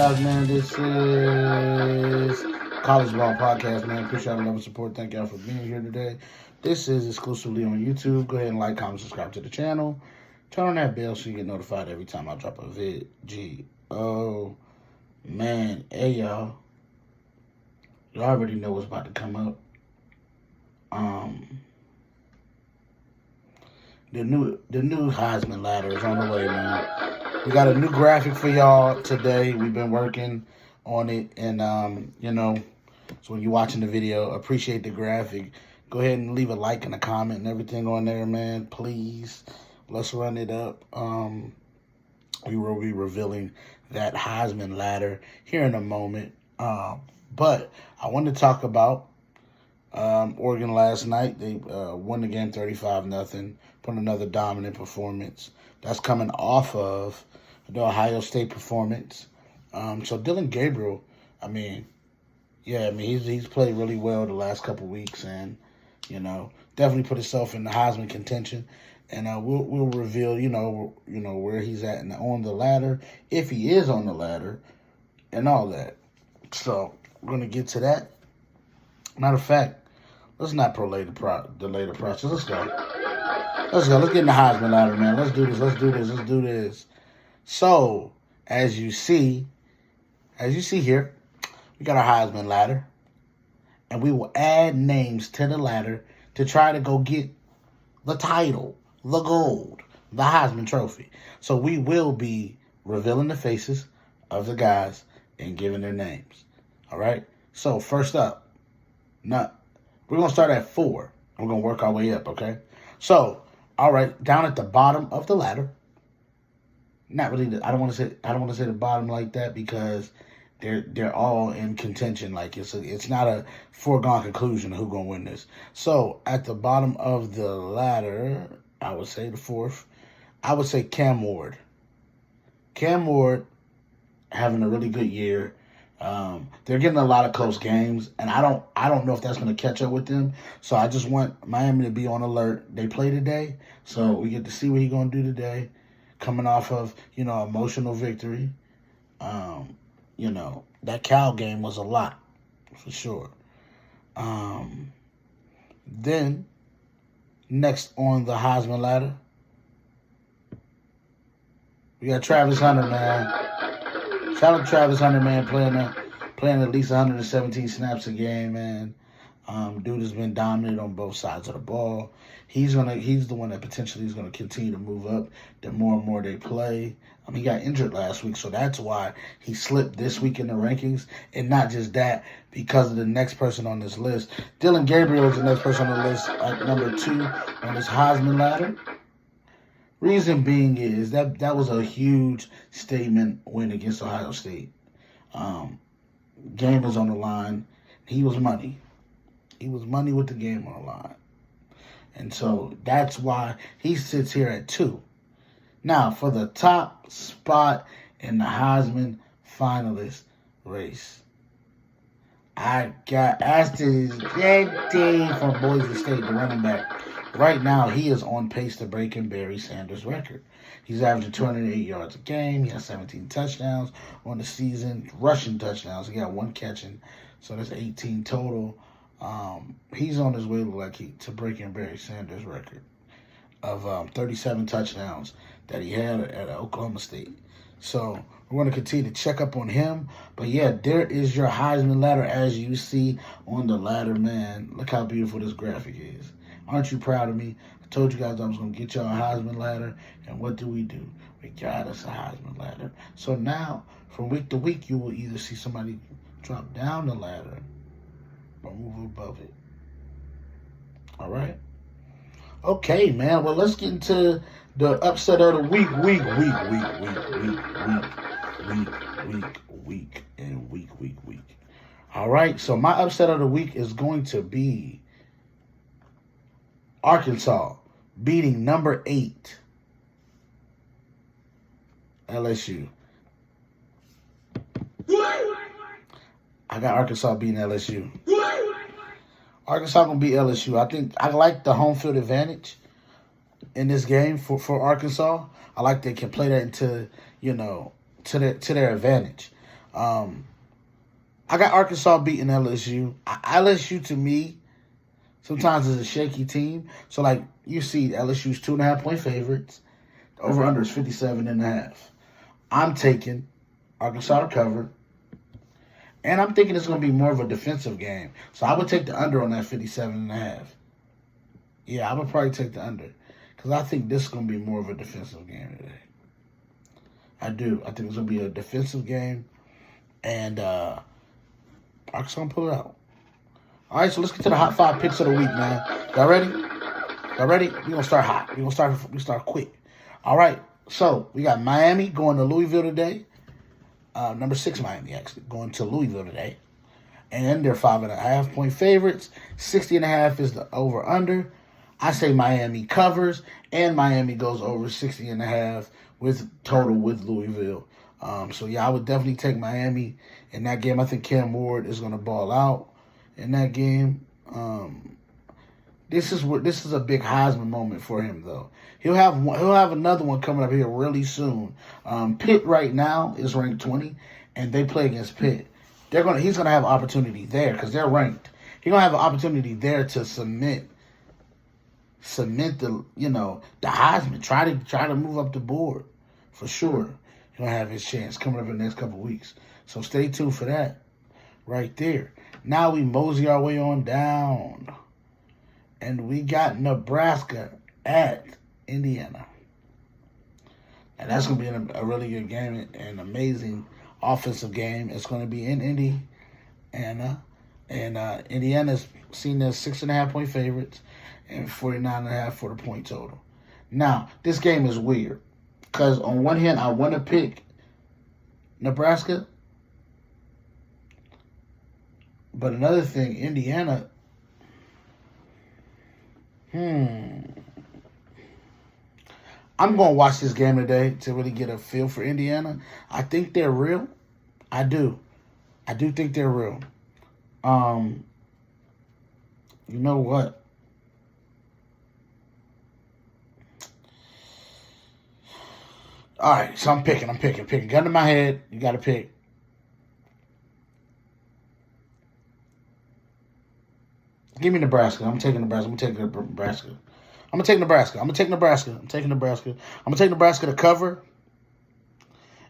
guys, man. This is College Ball Podcast, man. Appreciate all the love and support. Thank y'all for being here today. This is exclusively on YouTube. Go ahead and like, comment, subscribe to the channel. Turn on that bell so you get notified every time I drop a vid. Oh, man. Hey, y'all. You already know what's about to come up. The new Heisman ladder is on the way, man. We got a new graphic for y'all today. We've been working on it, and so when you're watching the video, appreciate the graphic. Go ahead and leave a like and a comment and everything on there, man. Please, let's run it up. We will be revealing that Heisman ladder here in a moment. But I want to talk about Oregon last night. They won the game 35-0. Put another dominant performance. That's coming off of the Ohio State performance. So Dylan Gabriel, he's played really well the last couple weeks, and definitely put himself in the Heisman contention. And we'll reveal where he's at on the ladder, if he is on the ladder, and all that. So we're gonna get to that. Matter of fact, let's not delay the process. Let's go. Let's get in the Heisman ladder, man. Let's do this. So, as you see here, we got our Heisman ladder. And we will add names to the ladder to try to go get the title, the gold, the Heisman Trophy. So we will be revealing the faces of the guys and giving their names. All right? So, first up, we're going to start at 4. We're going to work our way up, okay? So, all right, down at the bottom of the ladder. Not really. I don't want to say the bottom like that, because they're all in contention. Like it's not a foregone conclusion of who's gonna win this. So at the bottom of the ladder, I would say the 4th. I would say Cam Ward. Cam Ward having a really good year. They're getting a lot of close games, and I don't know if that's going to catch up with them. So I just want Miami to be on alert. They play today, so we get to see what he's going to do today, coming off of emotional victory. That Cal game was a lot for sure. Then next on the Heisman ladder, we got Travis Hunter, man. Shout out to Travis Hunter, man, playing at least 117 snaps a game, man. Dude has been dominant on both sides of the ball. He's the one that potentially is gonna continue to move up the more and more they play. He got injured last week, so that's why he slipped this week in the rankings. And not just that, because of the next person on this list. Dylan Gabriel is the next person on the list at number 2 on this Heisman ladder. Reason being is that was a huge statement win against Ohio State. Game was on the line. He was money. He was money with the game on the line. And so that's why he sits here at 2. Now, for the top spot in the Heisman finalist race, I got Ashton Jeanty from Boise State, the running back. Right now, he is on pace to breaking Barry Sanders' record. He's averaging 208 yards a game. He has 17 touchdowns on the season, rushing touchdowns. He got 1 catching, so that's 18 total. He's on his way to breaking Barry Sanders' record of 37 touchdowns that he had at Oklahoma State. So we're going to continue to check up on him. But yeah, there is your Heisman ladder as you see on the ladder, man. Look how beautiful this graphic is. Aren't you proud of me? I told you guys I was going to get y'all a Heisman ladder. And what do? We got us a Heisman ladder. So now, from week to week, you will either see somebody drop down the ladder or move above it. All right? Okay, man. Well, let's get into the upset of the week. All right, so my upset of the week is going to be Arkansas beating number 8 LSU. I got Arkansas beating LSU. Arkansas gonna beat LSU. I think I like the home field advantage in this game for Arkansas. I like they can play that into to their advantage. I got Arkansas beating LSU. LSU to me sometimes is a shaky team. So like you see, LSU's 2.5 point favorites. The over under is 57.5. I'm taking Arkansas to cover. And I'm thinking it's going to be more of a defensive game. So I would take the under on that 57.5. Yeah, I would probably take the under. Because I think this is going to be more of a defensive game today. I do. I think it's going to be a defensive game. And Arkansas going to pull it out. All right, so let's get to the hot 5 picks of the week, man. Y'all ready? Y'all ready? We're going to start hot. We're going to start quick. All right, so we got Miami going to Louisville today. Number 6 Miami, actually, going to Louisville today. And they're 5.5 point favorites. 60.5 is the over-under. I say Miami covers, and Miami goes over 60.5 with total with Louisville. So, yeah, I would definitely take Miami in that game. I think Cam Ward is going to ball out in that game. This is a big Heisman moment for him, though. He'll have another one coming up here really soon. Pitt right now is ranked 20, and they play against Pitt. He's gonna have opportunity there because they're ranked. He's gonna have an opportunity there to submit the the Heisman. Try to move up the board for sure. He's gonna have his chance coming up in the next couple of weeks. So stay tuned for that right there. Now we mosey our way on down. And we got Nebraska at Indiana. And that's going to be a really good game, an amazing offensive game. It's going to be in Indiana. And Indiana's seen as 6.5 point favorites and 49.5 for the point total. Now, this game is weird. Because on one hand, I want to pick Nebraska. But another thing, Indiana... I'm going to watch this game today to really get a feel for Indiana. I think they're real. I do. I do think they're real. You know what? All right, so I'm picking. Gun to my head. You got to pick. Give me Nebraska. I'm taking Nebraska. I'm taking Nebraska. I'm taking Nebraska to cover.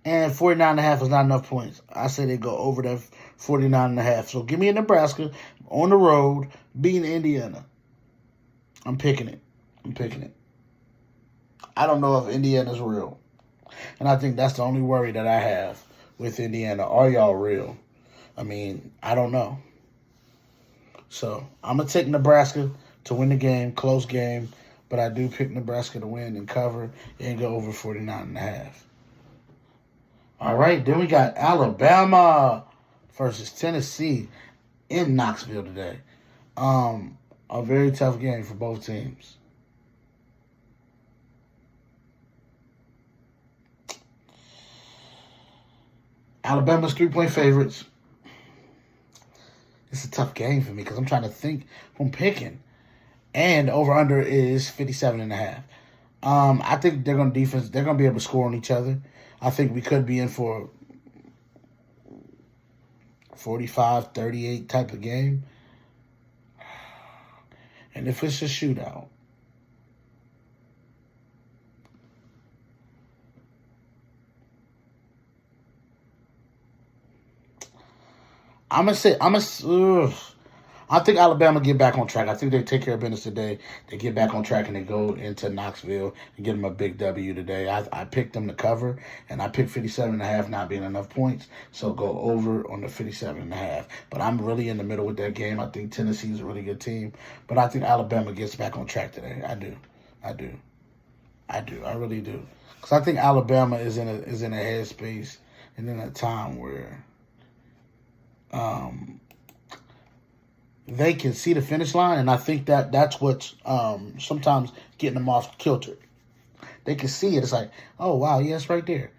And 49.5 is not enough points. I say they go over that 49.5. So give me a Nebraska on the road beating Indiana. I'm picking it. I don't know if Indiana's real. And I think that's the only worry that I have with Indiana. Are y'all real? I mean, I don't know. So I'm going to take Nebraska to win the game, close game. But I do pick Nebraska to win and cover and go over 49.5. All right, then we got Alabama versus Tennessee in Knoxville today. A very tough game for both teams. Alabama's 3-point favorites. It's a tough game for me because I'm trying to think who I'm picking. And over-under is 57.5. I think they're going to defense. They're going to be able to score on each other. I think we could be in for 45-38 type of game. And if it's a shootout, I think Alabama get back on track. I think they take care of business today. They get back on track and they go into Knoxville and get them a big W today. I picked them to cover, and I picked 57.5 not being enough points, so go over on the 57.5. But I'm really in the middle with that game. I think Tennessee's a really good team, but I think Alabama gets back on track today. I do. I really do. Because I think Alabama is in a headspace and in a time where they can see the finish line, and I think that's what's sometimes getting them off kilter. They can see it. It's like, oh, wow, yeah, it's right there.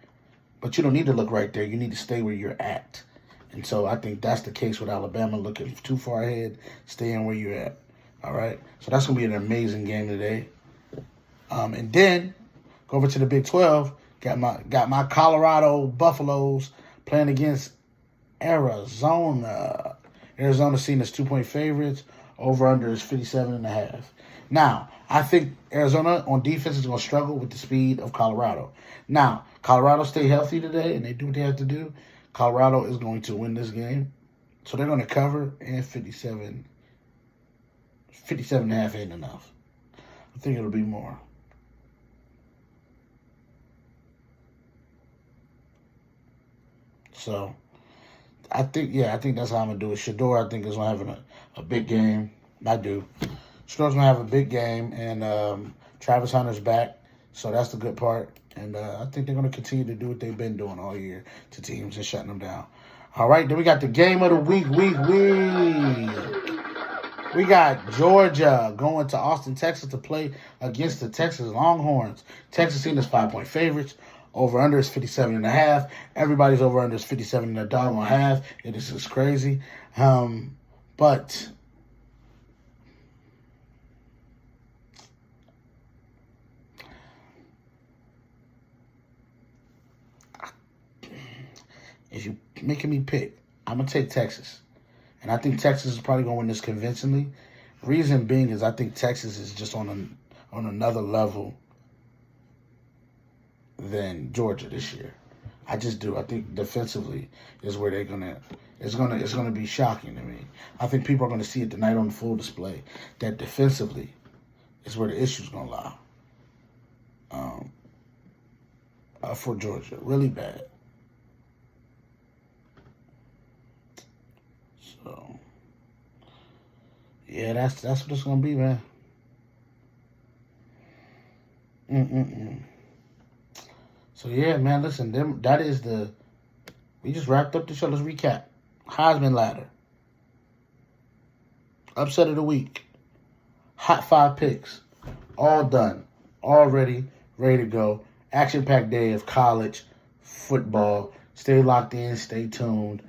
But you don't need to look right there. You need to stay where you're at. And so I think that's the case with Alabama, looking too far ahead, staying where you're at. All right? So that's going to be an amazing game today. And then go over to the Big 12. Got my Colorado Buffaloes playing against Arizona. Arizona seen as 2-point favorites. Over under is 57.5. Now, I think Arizona on defense is going to struggle with the speed of Colorado. Now, Colorado stay healthy today and they do what they have to do. Colorado is going to win this game. So they're going to cover, and 57.5 ain't enough. I think it'll be more. So I think that's how I'm gonna do it. Shador, I think, is gonna have a big game. I do. Shador's gonna have a big game, and Travis Hunter's back, so that's the good part. And I think they're gonna continue to do what they've been doing all year to teams and shutting them down. All right, then we got the game of the week. We got Georgia going to Austin, Texas to play against the Texas Longhorns. Texas seen as 5-point favorites. Over under is 57.5. Everybody's over under is 57.5. It is just crazy. But if you're making me pick, I'm gonna take Texas. And I think Texas is probably going to win this convincingly. Reason being is I think Texas is just on another level than Georgia this year. I just do. I think defensively is where it's gonna be shocking to me. I think people are gonna see it tonight on full display that defensively is where the issue's gonna lie. For Georgia, really bad. So yeah, that's what it's gonna be, man. So yeah, man. Listen, we just wrapped up the show. Let's recap. Heisman ladder, upset of the week, hot 5 picks, all done, all ready to go. Action-packed day of college football. Stay locked in, stay tuned.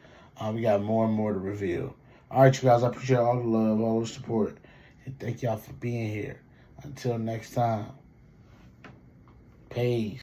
We got more and more to reveal. All right, you guys, I appreciate all the love, all the support, and thank y'all for being here. Until next time, peace.